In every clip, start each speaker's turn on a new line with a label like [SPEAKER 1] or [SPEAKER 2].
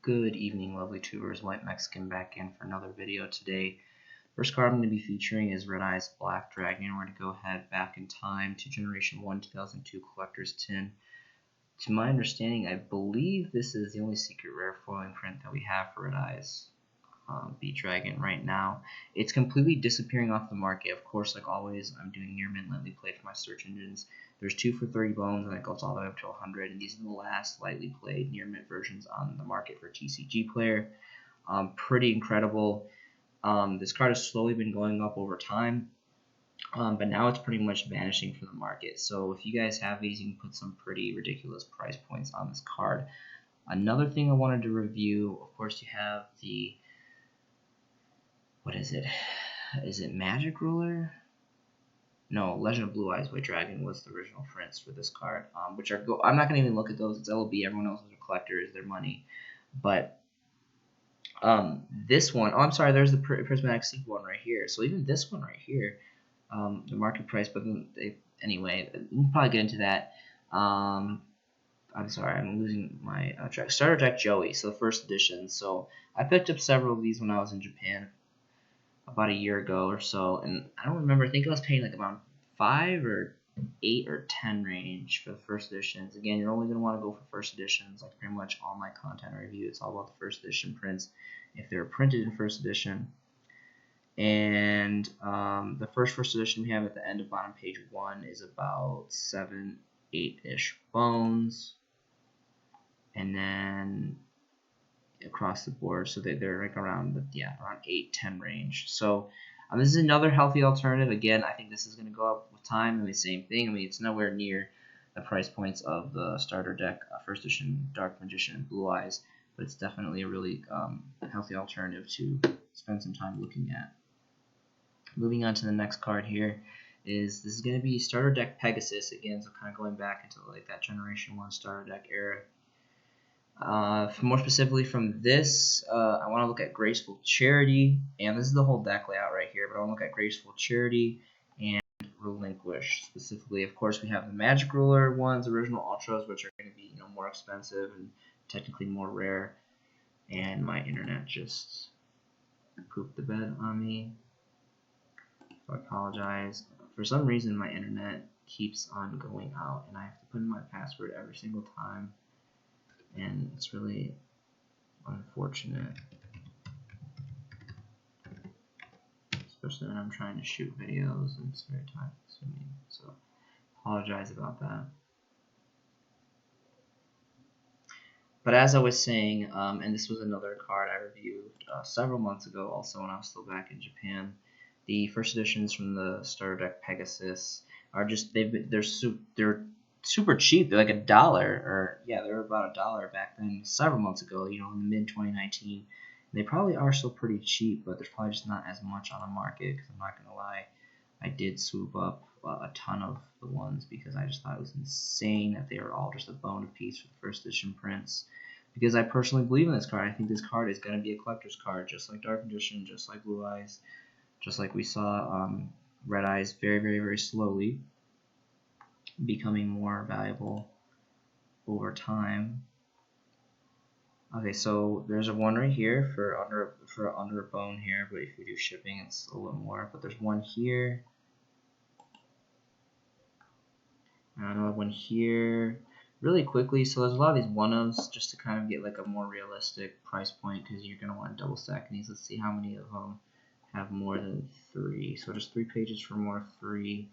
[SPEAKER 1] Good evening, lovely tubers. White Mexican back in for another video today. First card I'm going to be featuring is Red Eyes Black Dragon. We're going to go ahead back in time to Generation 1 2002 Collector's Tin. To my understanding, I believe this is the only secret rare foiling print that we have for Red Eyes Beat Dragon right now. It's completely disappearing off the market. Of course, like always, I'm doing near mint lightly played for my search engines. There's 2 for 30 bones, and it goes all the way up to 100. And these are the last lightly played near mint versions on the market for TCG Player. Pretty incredible. This card has slowly been going up over time, but now it's pretty much vanishing from the market. So if you guys have these, you can put some pretty ridiculous price points on this card. Another thing I wanted to review, of course, you have the what is it? Is it Magic Ruler? No, Legend of Blue Eyes White Dragon was the original prints for this card. Which are I'm not gonna even look at those. It's LOB. Everyone else is a collector. Is their money. But this one, oh, I'm sorry. There's the Prismatic Sequel one right here. So even this one right here, the market price. But anyway, we'll probably get into that. I'm sorry, I'm losing my Starter Deck Joey. So the first edition. So I picked up several of these when I was in Japan about a year ago or so, and I don't remember. I think I was paying like about 5 or 8 or 10 range for the first editions. Again, you're only going to want to go for first editions. Like pretty much all my content review, it's all about the first edition prints if they're printed in first edition. And the first edition we have at the end of bottom page 1 is about 7, 8-ish bones, and then across the board, so they're like around 8-10 range. So this is another healthy alternative. Again, I think this is going to go up with time. I mean, same thing. I mean, it's nowhere near the price points of the starter deck first edition Dark Magician and Blue Eyes, but it's definitely a really healthy alternative to spend some time looking at. Moving on to the next card here is this is going to be starter deck Pegasus again, so kind of going back into like that Generation 1 starter deck era. More specifically from this, I want to look at Graceful Charity, and this is the whole deck layout right here, but I want to look at Graceful Charity and Relinquish specifically. Of course, we have the Magic Ruler ones, original Ultras, which are going to be more expensive and technically more rare, and my internet just pooped the bed on me, so I apologize. For some reason, my internet keeps on going out, and I have to put in my password every single time. And it's really unfortunate, especially when I'm trying to shoot videos and it's very time consuming. So apologize about that. But as I was saying, and this was another card I reviewed several months ago, also when I was still back in Japan. The first editions from the starter deck Pegasus are just they're super cheap. They're like $1, or yeah, they were about $1 back then, several months ago, in mid 2019. They probably are still pretty cheap, but there's probably just not as much on the market, because I'm not gonna lie, I did swoop up a ton of the ones because I just thought it was insane that they were all just a bone apiece for the first edition prints, because I personally believe in this card. I think this card is going to be a collector's card, just like Dark Magician, just like Blue Eyes, just like we saw Red Eyes very, very, very slowly becoming more valuable over time. Okay, so there's a one right here for under a bone here, but if you do shipping, it's a little more. But there's one here, and another one here. Really quickly, so there's a lot of these one-ofs just to kind of get like a more realistic price point, because you're gonna want to double stack these. Let's see how many of them have more than 3. So just 3 pages for more 3.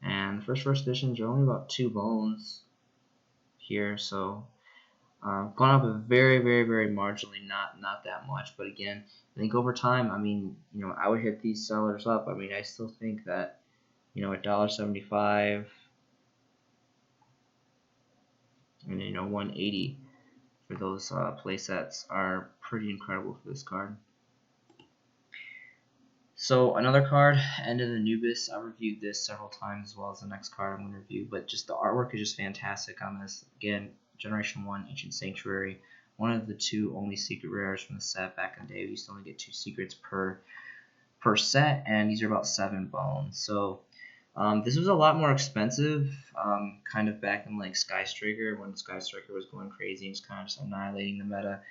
[SPEAKER 1] And the first editions are only about 2 bones here, so gone up a very, very, very marginally, not that much. But again, I think over time, I mean, I would hit these sellers up. I mean, I still think that, $1.75 and $1.80 for those play sets are pretty incredible for this card. So another card, End of Anubis. I reviewed this several times, as well as the next card I'm going to review, but just the artwork is just fantastic on this. Again, Generation 1 Ancient Sanctuary, one of the 2 only secret rares from the set back in the day. We used to only get 2 secrets per set, and these are about 7 bones. So this was a lot more expensive, kind of back in like Sky Striker, when Sky Striker was going crazy and just kind of just annihilating the meta.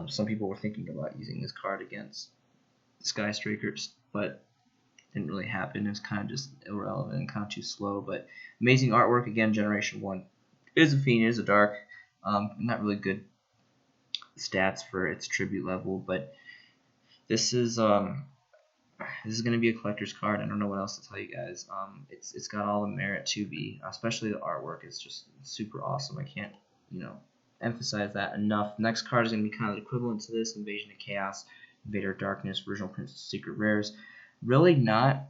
[SPEAKER 1] Some people were thinking about using this card against Sky Strikers, but didn't really happen. It was kind of just irrelevant and kind of too slow. But amazing artwork again. Generation 1 is a fiend, is a dark. Not really good stats for its tribute level, but this is going to be a collector's card. I don't know what else to tell you guys. It's got all the merit to be, especially the artwork is just super awesome. I can't emphasize that enough. Next card is going to be kind of equivalent to this: Invasion of Chaos, Invader of Darkness, Original Prince, Secret Rares. Really not.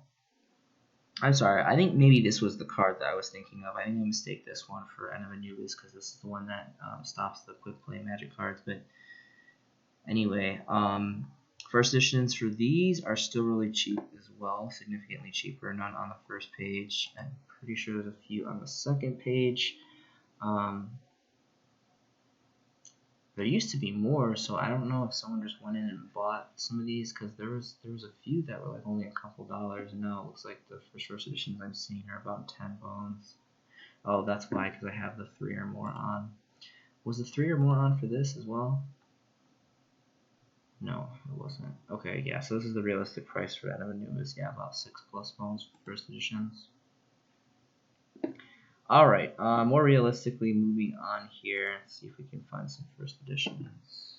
[SPEAKER 1] I'm sorry. I think maybe this was the card that I was thinking of. I think I mistake this one for End of Anubis because this is the one that stops the quick play magic cards. But anyway, first editions for these are still really cheap as well, significantly cheaper. None on the first page. I'm pretty sure there's a few on the second page. There used to be more, so I don't know if someone just went in and bought some of these because there was a few that were like only a couple dollars. And now it looks like the first editions I'm seeing are about 10 bones. Oh, that's why, because I have the 3 or more on. Was the 3 or more on for this as well? No, it wasn't. Okay, yeah, so this is the realistic price for End of Anubis. Yeah, about 6+ bones for first editions. Alright, more realistically, moving on here. Let's see if we can find some first editions.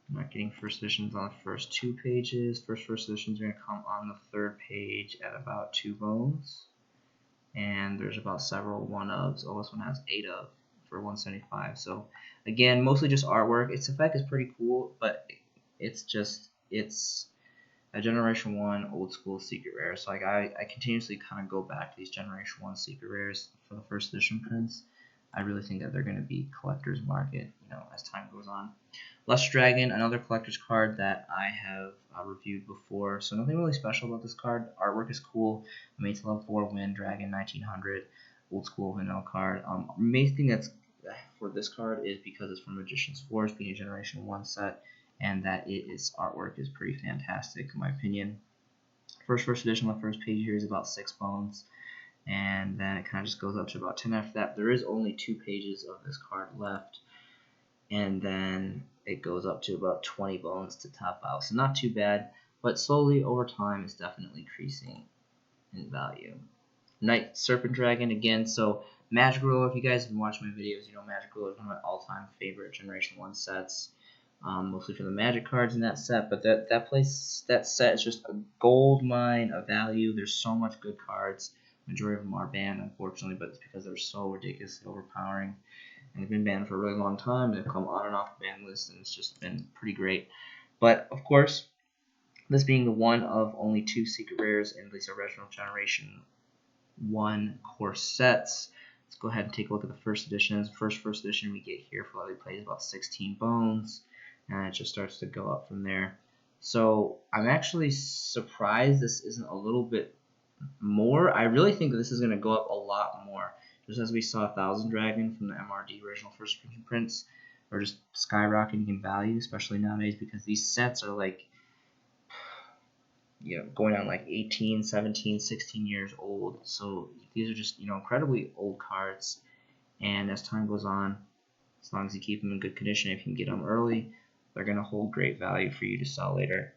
[SPEAKER 1] I'm not getting first editions on the first 2 pages. First editions are going to come on the 3rd page at about 2 bones. And there's about several 1-ofs. Oh, this one has 8 of for 175. So, again, mostly just artwork. Its effect is pretty cool, but it's a Generation 1 old school secret rare. So like I continuously kind of go back to these Generation 1 secret rares for the first edition prints. I really think that they're going to be collector's market, as time goes on. Luster Dragon, another collector's card that I have reviewed before. So nothing really special about this card. Artwork is cool. Made to level 4 win, Dragon 1900, old school vanilla card. Main thing that's for this card is because it's from Magician's Force, being a Generation 1 set, and that its artwork is pretty fantastic in my opinion. First edition on the first page here is about 6 bones, and then it kind of just goes up to about 10 after that. There is only 2 pages of this card left, and then it goes up to about 20 bones to top out, so not too bad, but slowly over time it's definitely increasing in value. Night Serpent Dragon again. So Magic Ruler, if you guys have been watching my videos, Magic Ruler is one of my all-time favorite Generation 1 sets. Mostly for the magic cards in that set, but that set is just a gold mine of value. There's so much good cards. Majority of them are banned, unfortunately, but it's because they're so ridiculously overpowering, and they've been banned for a really long time. They've come on and off the ban list, and it's just been pretty great. But of course, this being the one of only 2 secret rares in these original Generation 1 core sets, let's go ahead and take a look at the first editions. First edition we get here for Lily Plays about 16 bones. And it just starts to go up from there. So I'm actually surprised this isn't a little bit more. I really think that this is going to go up a lot more. Just as we saw Thousand Dragon from the MRD original first prints are just skyrocketing in value, especially nowadays because these sets are like, going on like 18, 17, 16 years old. So these are just, incredibly old cards. And as time goes on, as long as you keep them in good condition, if you can get them early, they're going to hold great value for you to sell later.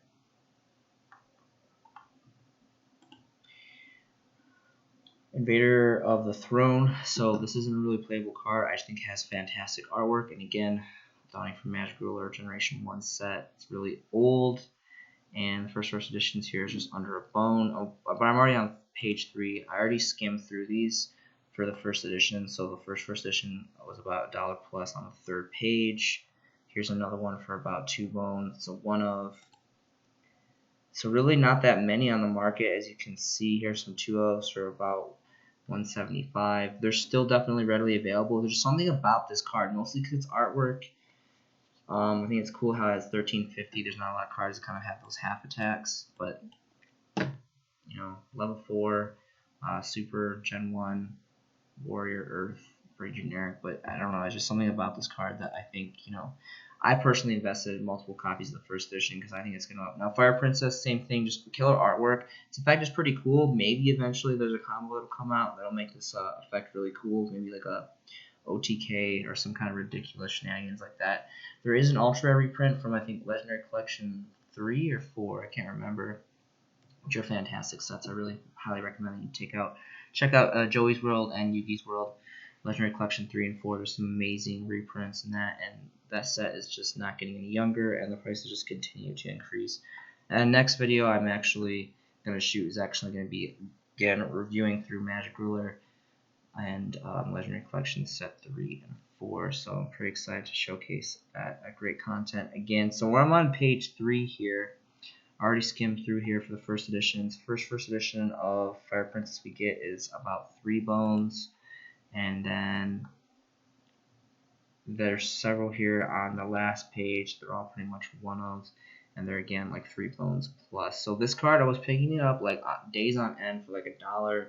[SPEAKER 1] Invader of the Throne. So this isn't a really playable card. I just think it has fantastic artwork. And again, Dawning from Magic Ruler Generation 1 set. It's really old. And the first editions here is just under a bone. Oh, but I'm already on page 3. I already skimmed through these for the first edition. So the first edition was about $1 plus on the 3rd page. Here's another one for about 2 bones. It's a 1-of. So really not that many on the market. As you can see, here's some 2-ofs for about 175. They're still definitely readily available. There's something about this card, mostly because it's artwork. I think it's cool how it has 1350. There's not a lot of cards that kind of have those half attacks, but level 4, Super Gen 1, Warrior Earth, pretty generic, but I don't know. It's just something about this card that I think, I personally invested in multiple copies of the first edition because I think it's going to. Now, Fire Princess, same thing, just killer artwork. Its effect is pretty cool. Maybe eventually there's a combo that'll come out that'll make this effect really cool. Maybe like a OTK or some kind of ridiculous shenanigans like that. There is an Ultra reprint from, I think, Legendary Collection 3 or 4, I can't remember, which are fantastic sets. I really highly recommend that you check out Joey's World and Yugi's World, Legendary Collection 3 and 4. There's some amazing reprints in that, and that set is just not getting any younger, and the prices just continue to increase. And next video I'm actually going to shoot is actually going to be, again, reviewing through Magic Ruler and Legendary Collection set 3 and 4. So I'm pretty excited to showcase that great content again. So I'm on page 3 here. I already skimmed through here for the first editions. First edition of Fire Princess we get is about 3 bones, and then there's several here on the last page. They're all pretty much 1/ofs, and they're again like 3 bones plus. So this card, I was picking it up like days on end for like $1,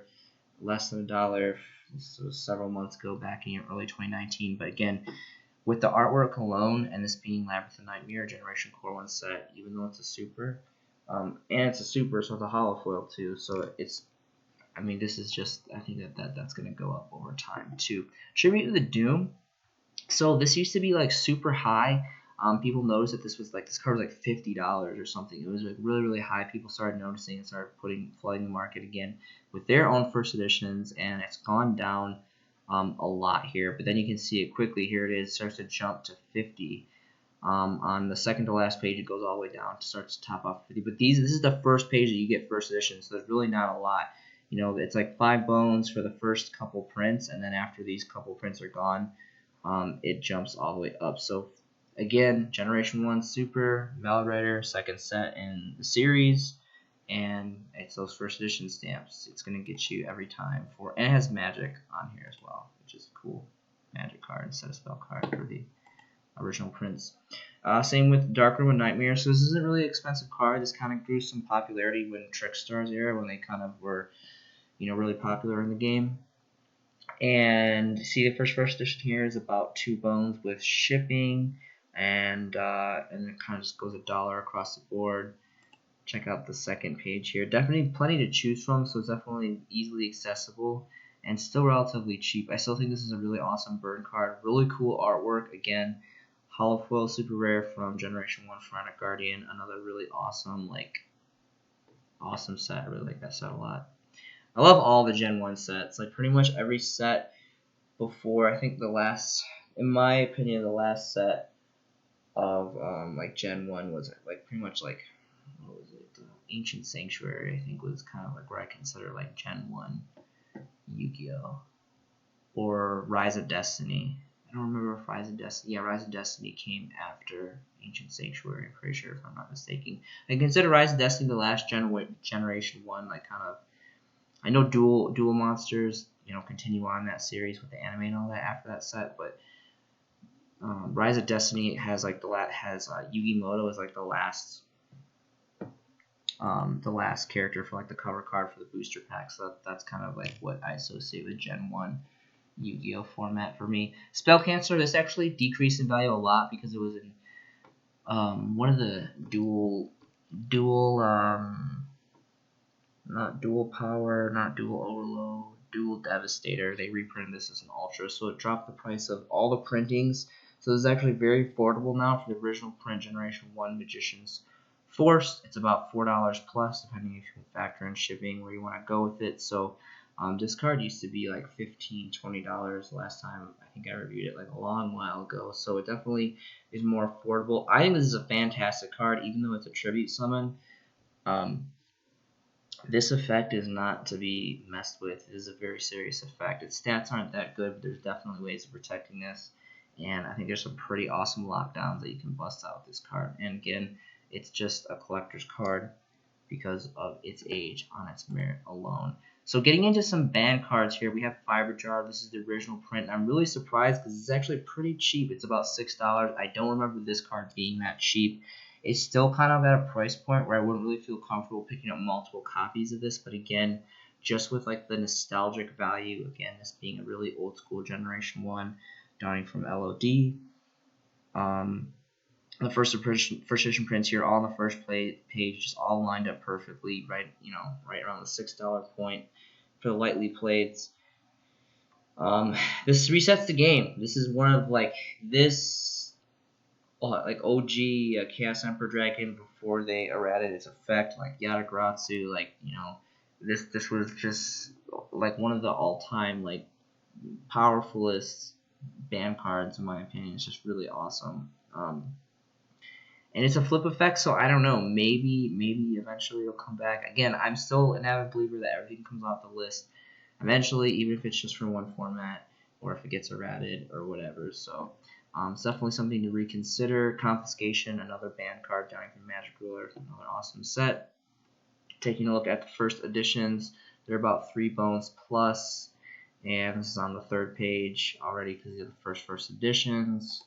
[SPEAKER 1] less than $1. This was several months ago, back in early 2019. But again, with the artwork alone, and this being Labyrinth of Nightmare Generation Core 1 set, even though it's a super, and it's a super, so it's a hollow foil too. So it's, I mean, this is just, I think that's going to go up over time too. Tribute to the Doom. So this used to be like super high. People noticed that this card was like $50 or something. It was like really high. People started noticing and started flooding the market again with their own first editions, and it's gone down a lot here. But then you can see it quickly. Here it is, starts to jump to 50. On the second to last page, it goes all the way down to start to top off 50. But this is the first page that you get first edition, so there's really not a lot. You know, it's like 5 bones for the first couple prints, and then after these couple prints are gone, it jumps all the way up. So again, Generation 1 Super, Valrider, second set in the series, and it's those first edition stamps. It's going to get you every time and it has magic on here as well, which is cool. Magic card instead of spell card for the original prints. Same with Dark Room and Nightmare. So this isn't really an expensive card. This kind of grew some popularity when Trickstar's era, when they kind of were, really popular in the game. And see, the first edition here is about 2 bones with shipping, and it kind of just goes $1 across the board. Check out the second page here. Definitely plenty to choose from, so it's definitely easily accessible and still relatively cheap. I still think this is a really awesome burn card. Really cool artwork. Again, hollow foil super rare from Generation 1 Pharaonic Guardian. Another really awesome set. I really like that set a lot. I love all the Gen 1 sets. Like pretty much every set before, I think in my opinion, the last set of like Gen 1 was like pretty much like, what was it? Ancient Sanctuary, I think, was kind of like where I consider like Gen 1 Yu-Gi-Oh! Or Rise of Destiny. I don't remember if Rise of Destiny came after Ancient Sanctuary, I'm pretty sure, if I'm not mistaken. I consider Rise of Destiny the last Generation 1, like kind of, I know Duel Monsters, continue on that series with the anime and all that after that set, but Rise of Destiny has like Yugi Moto as like the last character for like the cover card for the booster pack. So that's kind of like what I associate with Gen 1 Yu-Gi-Oh format for me. Spell Cancer, this actually decreased in value a lot because it was in one of the not Dual Power, not Dual Overload, Dual Devastator. They reprinted this as an Ultra, so it dropped the price of all the printings. So this is actually very affordable now for the original print Generation 1 Magician's Force. It's about $4 plus, depending if you factor in shipping, where you want to go with it. So this card used to be like $15, $20 last time. I think I reviewed it like a long while ago. So it definitely is more affordable. I think this is a fantastic card, even though it's a tribute summon. This effect is not to be messed with. It is a very serious effect. Its stats aren't that good, but there's definitely ways of protecting this. And I think there's some pretty awesome lockdowns that you can bust out with this card. And again, it's just a collector's card because of its age on its merit alone. So getting into some banned cards here, we have Fiber Jar. This is the original print. I'm really surprised because it's actually pretty cheap. It's about $6. I don't remember this card being that cheap. It's still kind of at a price point where I wouldn't really feel comfortable picking up multiple copies of this. But again, just with like the nostalgic value, again, this being a really old school Generation 1, dawning from LOD. The first edition prints here, all on the first page, just all lined up perfectly, right around the $6 point for the lightly plates. This resets the game. This is one of like like OG Chaos Emperor Dragon before they errated its effect, like Yatagratsu. Like, you know, this was just like one of the all-time like powerfulest ban cards in my opinion. It's just really awesome. And it's a flip effect, so I don't know. Maybe eventually it'll come back. Again, I'm still an avid believer that everything comes off the list eventually, even if it's just for one format or if it gets errated or whatever. So it's definitely something to reconsider. Confiscation, another banned card down from Magic Ruler, another awesome set. Taking a look at the first editions, they're about 3 bones plus, and this is on the 3rd page already because these are the first editions.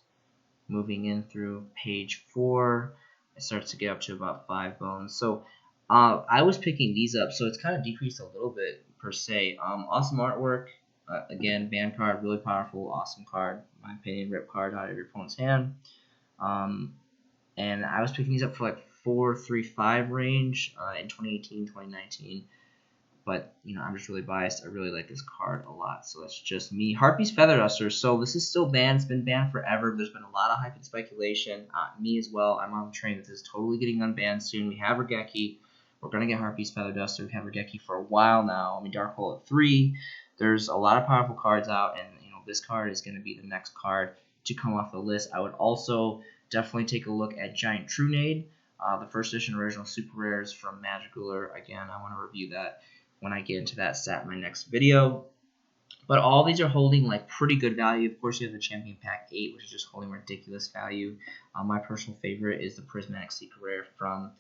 [SPEAKER 1] Moving in through page 4, it starts to get up to about 5 bones. So I was picking these up, so it's kind of decreased a little bit per se. Awesome artwork. Again, banned card, really powerful, awesome card. In my opinion, rip card out of your opponent's hand. And I was picking these up for like 4-3-5 range in 2018, 2019. But, you know, I'm just really biased. I really like this card a lot, so that's just me. Harpy's Feather Duster. So this is still banned. It's been banned forever. There's been a lot of hype and speculation. Me as well. I'm on the train that this is totally getting unbanned soon. We have Regeki. We're going to get Harpy's Feather Duster. We have Regeki for a while now. I mean, Dark Hole at 3. There's a lot of powerful cards out, and, you know, this card is going to be the next card to come off the list. I would also definitely take a look at Giant Trunade, the first edition original super rares from Magic Ruler. Again, I want to review that when I get into that set in my next video. But all these are holding like pretty good value. Of course, you have the Champion Pack 8, which is just holding ridiculous value. My personal favorite is the Prismatic Secret Rare from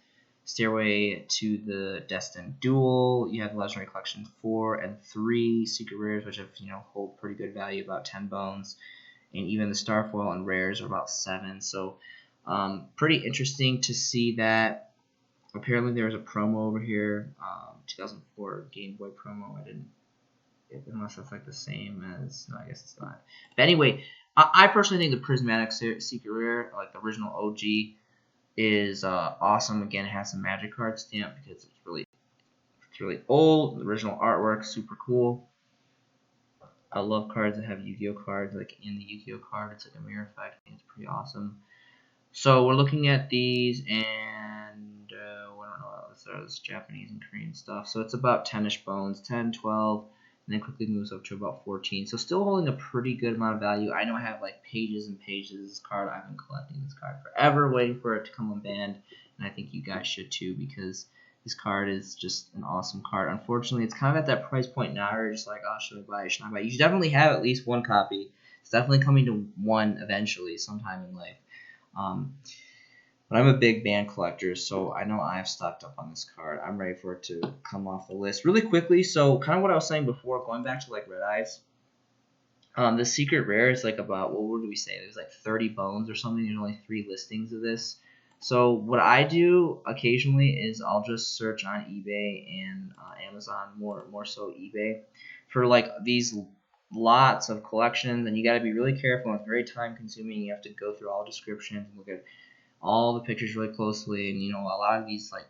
[SPEAKER 1] Stairway to the Destined Duel. You have the Legendary Collection 4 and 3 Secret Rares, which have, you know, hold pretty good value, about 10 bones. And even the Starfoil and Rares are about 7. So pretty interesting to see that. Apparently there was a promo over here, 2004 Game Boy promo. Unless that's like the same as, no, I guess it's not. But anyway, I personally think the Prismatic Secret Rare, like the original OG, is awesome. Again, it has some Magic card stamp because it's really old. The original artwork, super cool. I love cards that have Yu-Gi-Oh cards, like in the Yu-Gi-Oh card, it's like a mirror effect. It's pretty awesome. So we're looking at these, and I don't know, there's Japanese and Korean stuff. So it's about 10-ish bones, 10, 12, and then quickly moves up to about 14. So still holding a pretty good amount of value. I know I have like pages and pages of this card. I've been collecting this card forever, waiting for it to come unbanned, and I think you guys should too, because this card is just an awesome card. Unfortunately, it's kind of at that price point now where you're just like, oh, should I buy it? Should I buy it? You should definitely have at least one copy. It's definitely coming to one eventually, sometime in life. But I'm a big band collector, so I know I've stocked up on this card. I'm ready for it to come off the list really quickly. So kind of what I was saying before, going back to like Red Eyes. The secret rare is like about, what did we say? There's like 30 bones or something. There's only 3 listings of this. So what I do occasionally is I'll just search on eBay and Amazon, more so eBay, for like these lots of collections, and you got to be really careful. It's very time consuming. You have to go through all descriptions and look at all the pictures really closely, and you know, a lot of these like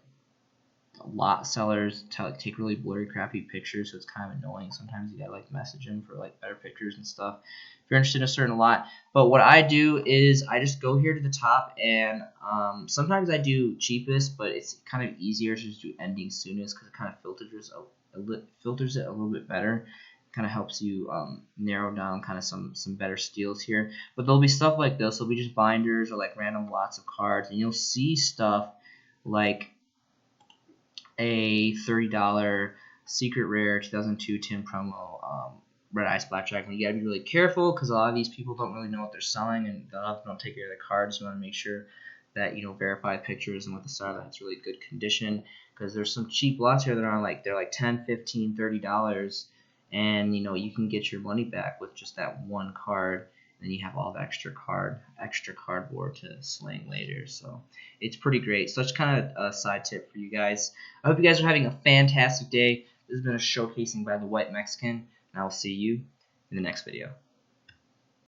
[SPEAKER 1] lot sellers take really blurry, crappy pictures, so it's kind of annoying. Sometimes you gotta like message them for like better pictures and stuff if you're interested in a certain lot. But what I do is I just go here to the top, and sometimes I do cheapest, but it's kind of easier to just do ending soonest because it kind of filters it a little bit better. Kind of helps you narrow down kind of some better steals here. But there'll be stuff like this. There'll be just binders or like random lots of cards, and you'll see stuff like a $30 secret rare 2002 tin promo Red Eyes Black Dragon. You gotta be really careful because a lot of these people don't really know what they're selling, and a lot of them don't take care of their cards. You want to make sure that, you know, verify pictures and with the star that's really good condition, because there's some cheap lots here that are like, they're like $10, $15, $30, and you know, you can get your money back with just that one card. And then you have all the extra cardboard to sling later. So it's pretty great. So that's kind of a side tip for you guys. I hope you guys are having a fantastic day. This has been a showcasing by the White Mexican, and I will see you in the next video.